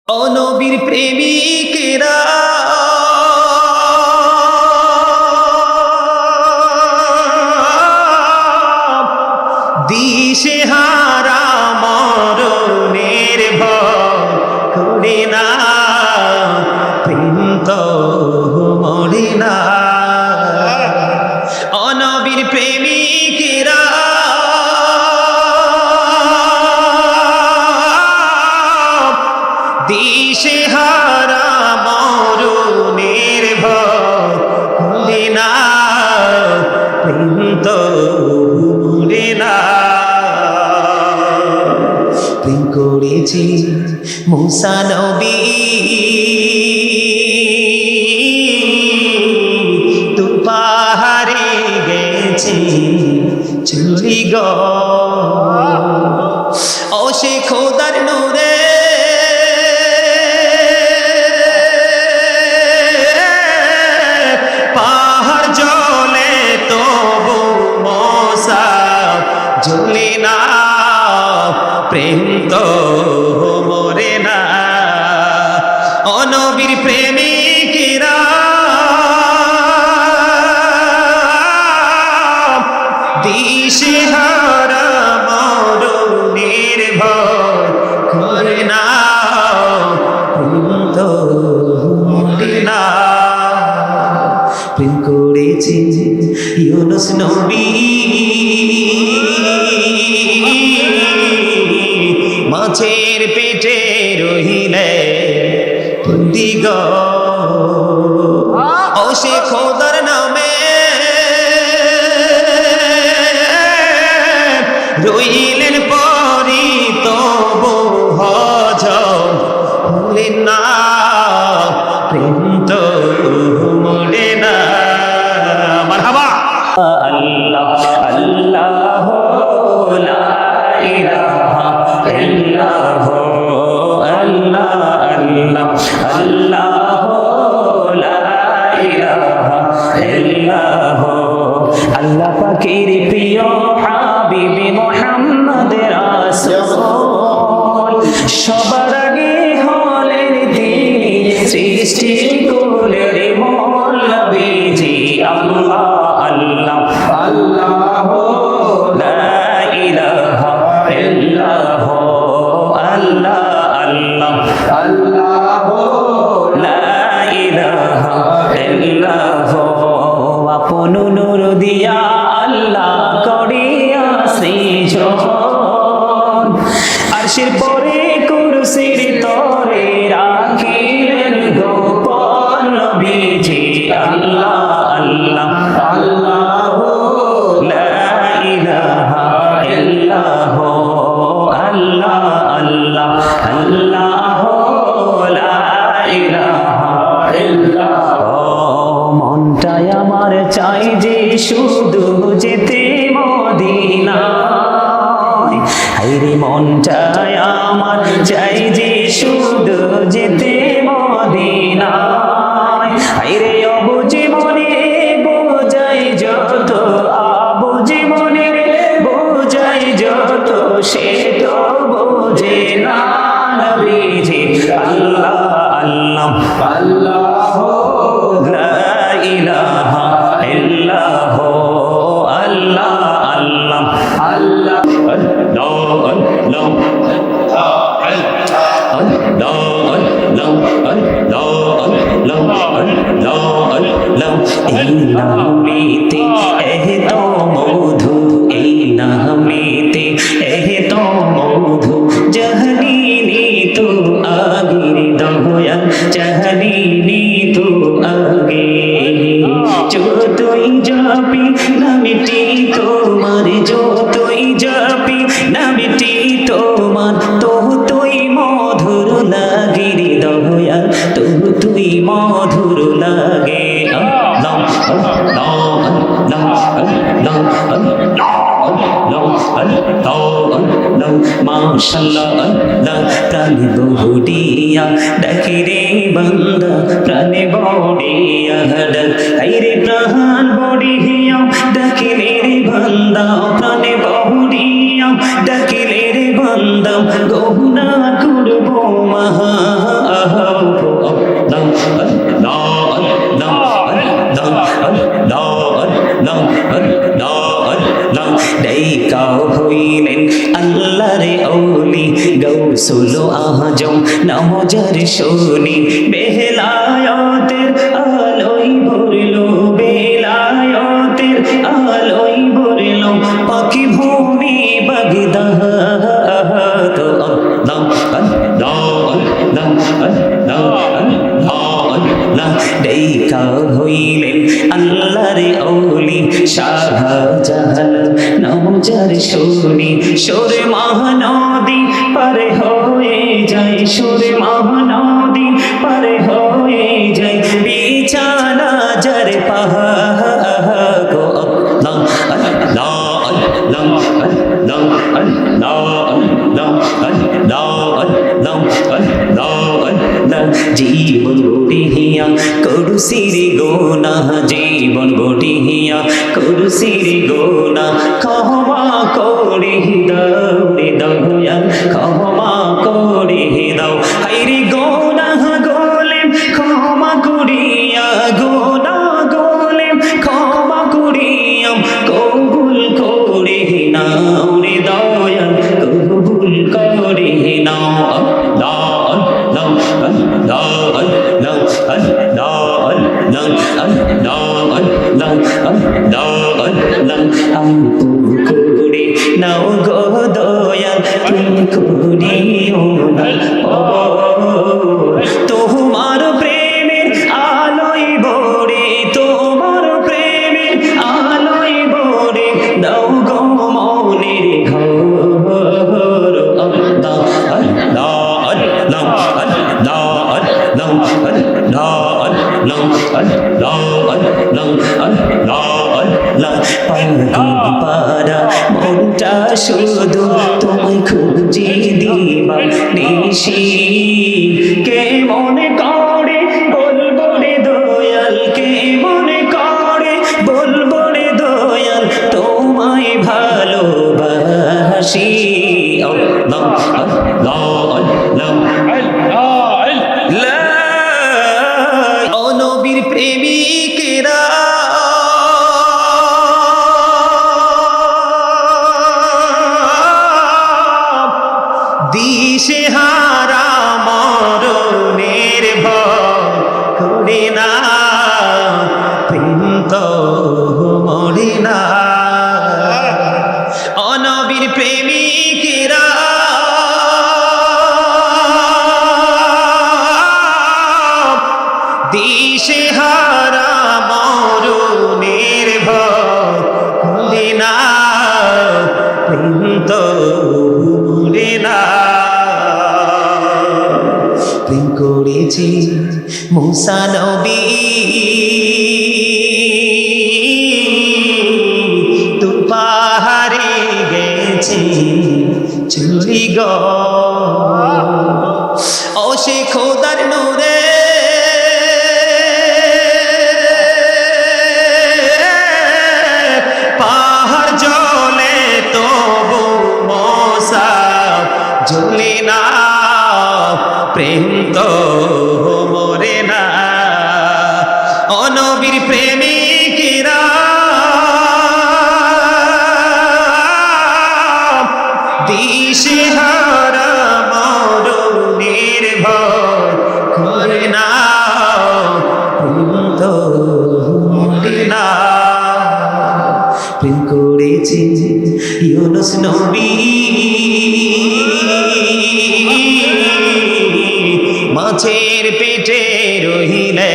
ও নবীর প্রেমিকেরা দিশেহারা মরণের ভয় করে না, প্রেম তো মরে না। ও নবীর প্রেমিকেরা দিশেহারা মরণের ভয় করে না, প্রেম তো মরে না। প্রেম করেছি মুসা নবী, তো পাহাড়ে গেছে চুরি গো। ও সে খোদার নূরে পাহাড় জ্বলে তবু মশা জ্বলে না, প্রেম তো মরে না। ও নবীর প্রেমিকেরা দিশেহারা মরণের ভয় করে না, প্রেম তো মরে না। প্রেম করেছে ইউনুস নবী, মাছের পেটে রহিলে বন্দি গো। ও সে খোদার নামে রইলেন পরি তবু হজম হলেন না, প্রেম তো মরে না। মারহাবা। আল্লাহ আল্লাহ লা ইলাহা ইল্লাল্লাহ, আল্লাহ আল্লাহ আল্লাহ লা ইলাহা ইল্লাল্লাহ। আল্লাহ পাকের প্রিয় হাবিবে মুহাম্মদ রাসূল, সবার আগে হলেন তিনি সৃষ্টি কুলের মূল নবীজি। আল্লাহ আল্লাহ আল্লাহ লা ইলাহা ইল্লাল্লাহ, আল্লাহ আল্লাহ আল্লাহ লা ইলাহা ইল্লাল্লাহ। আপন নূর দিয়া আল্লাহ করিয়া সৃজন, আরশের পরে কুরসির তরে রাখিলেন গোপন নবীজি। আল্লাহ আল্লাহ আল্লাহ লা ইলাহা ইল্লাল্লাহ, আল্লাহ আল্লাহ আল্লাহ লা ইলাহা ইল্লাল্লাহ। মনটাই আমার চাই যে শুধু যেতে মদিনায়, হায়রে মনটাই আমার চাই যে শুধু যেতে মদিনায়। হায়রে অবুঝে মনে বোঝাই যত, আবুঝে মনে বোঝাই যত, সে তো বোঝে না নবীজি। আল্লাহ আল্লাহ আল্লাহ লা ইলাহা ইল্লাল্লাহ, আল্লাহ আল্লাহ আল্লাহ এই নামেতে এত মধু, এই নামেতে এত মধু, জাহানিনি তো আগের দয়াল, জাহানিনি তো আগে। যতই যাবি নামটি তোমার, যতই যাবি নামটি তোমার, তুই মধুর লাগে রে দয়াল, তুই মধুর লাগে। আল্লাহ আল্লাহ আল্লাহ আল্লাহ আল্লাহ আল্লাহ মাশাআল্লাহ। আল্লাহ প্রাণে বড়িয়া ডাকে রে বান্দা, প্রাণে বড়িয়া ডাক, হায়রে প্রাণ বড়িয়া ডাকিলে রে বান্দা, প্রাণে বড়িয়া ডাকিলে রে বান্দা, গহনা করবো মহা নামাজের শুনি বেলায়েতের আলোয় ভরলো বেলায়েতের আলোয় ভরলো পাখি ভূমি বাগদাদ আল্লাহ আল্লাহ আল্লাহ আল্লাহ আল্লাহ দেখা হইলেন আল্লাহর ওলি শাহজালাল নামাজের শুনি সুরে মহানদী পারে হয়ে যায় সুরে মহানদী পারে হয়ে যায় বিছানা যার পাহাড় গো আল্লাহ আল্লাহ আল্লাহ আল্লাহ আল্লাহ আল্লাহ আল্লাহ আল্লাহ আল্লাহ আল্লাহ জীবন গড়িয়া করুসির গোনা জীবন গড়িয়া করুসির গোনা ক্ষমা করে দাও রে দয়াল ক্ষমা করে দাও হায়রে গোনা গোলেম ক্ষমা করিয়া গোনা গোলেম ক্ষমা করিয়া কবুল করে নাও রে দয়াল কবুল করে নাও আল্লাহ আল্লাহ আল্লাহ আল্লাহ আল্লাহ আল্লাহ আল্লাহ আল্লাহ আল্লাহ আমকু করে নাও গো দয়াল তুমি করিও না তোমার প্রেমের আলোয় ভরে তোমার প্রেমের আলোয় ভরে দাও গো মনের ঘর আল্লাহ আল্লাহ আল্লাহ আল্লাহ আল্লাহ আল্লাহ আল্লাহ আল্লাহ আল্লাহ আল্লাহ পারা মনটা শুধু তোমায় খুঁজে দিবা নিশি কে মনে করে বলবো রে দয়াল কে মনে করে বলবো রে দয়াল তোমায় ভালোবাসি আল্লাহ আল্লাহ আল্লাহ ও নবীর প্রেমিকেরা দিশে হারা মরণের ভয় করে না প্রেম তো মরে না ও নবীর প্রেমিকেরা দিশে হারা মরণের ভয় করে না প্রেম তো মরে না প্রেম করেছি মুসা নবী তো পাহাড়ে গেছে চুরি গো ও সে খোদার নূরে পাহাড় জ্বলে তবু মশা জ্বলে না প্রেম তো মরে না ও নবীর প্রেমিকেরা দিশে হারা মরণের ভয় করে না প্রেম তো মরে না প্রেম করেছি ইউনুস নবী মাছের পেটে রহিলে